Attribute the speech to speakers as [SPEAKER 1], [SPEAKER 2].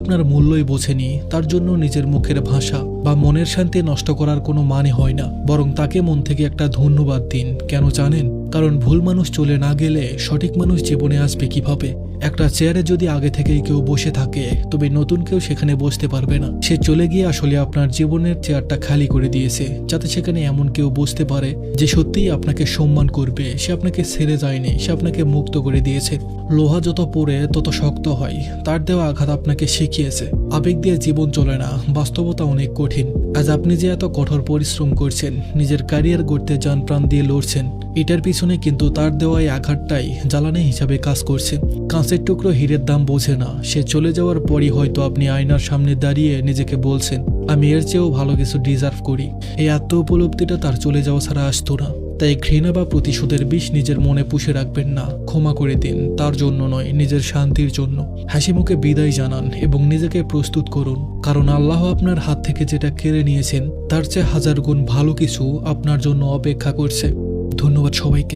[SPEAKER 1] আপনার মূল্যই বোঝেনি তার জন্য নিজের মুখের ভাষা বা মনের শান্তি নষ্ট করার কোনো মানে হয় না, বরং তাকে মন থেকে একটা ধন্যবাদ দিন। কেন জানেন? কারণ ভুল মানুষ চলে না গেলে সঠিক মানুষ জীবনে আসবে কিভাবে? একটা চেয়ারে যদি আগে থেকেই কেউ বসে থাকে, তবে নতুন কেউ সেখানে বসতে পারবে না। সে চলে গিয়ে আসলে আপনার জীবনের চেয়ারটা খালি করে দিয়েছে, যাতে সেখানে এমন কেউ বসতে পারে যে সত্যিই আপনাকে সম্মান করবে। সে আপনাকে ছেড়ে যায়নি, সে আপনাকে মুক্ত করে দিয়েছে। লোহা যত পড়ে তত শক্ত হয়, তার দেওয়া আঘাত আপনাকে শিখিয়েছে আবেগ দিয়ে জীবন চলে না, বাস্তবতা অনেক কঠিন। আজ আপনি যে এত কঠোর পরিশ্রম করছেন, নিজের ক্যারিয়ার গড়তে জান প্রাণ দিয়ে লড়ছেন, এটার পিছনে কিন্তু তার দেওয়া এই আঘাতটাই জ্বালানি হিসাবে কাজ করছে। কাঁচের টুকরো হীরের দাম বোঝে না, সে চলে যাওয়ার পরই হয়তো আপনি আয়নার সামনে দাঁড়িয়ে নিজেকে বলছেন, আমি এর চেয়েও ভালো কিছু ডিজার্ভ করি। এই আত্ম উপলব্ধিটা তার চলে যাওয়া ছাড়া আসতো না। তাই ঘৃণা বা প্রতিশোধের বিষ নিজের মনে পুষে রাখবেন না, ক্ষমা করে দিন, তার জন্য নয়, নিজের শান্তির জন্য। হাসি মুখে বিদায় জানান এবং নিজেকে প্রস্তুত করুন, কারণ আল্লাহ আপনার হাত থেকে যেটা কেড়ে নিয়েছেন তার চেয়ে হাজার গুণ ভালো কিছু আপনার জন্য অপেক্ষা করছে। ধন্যবাদ সবাইকে।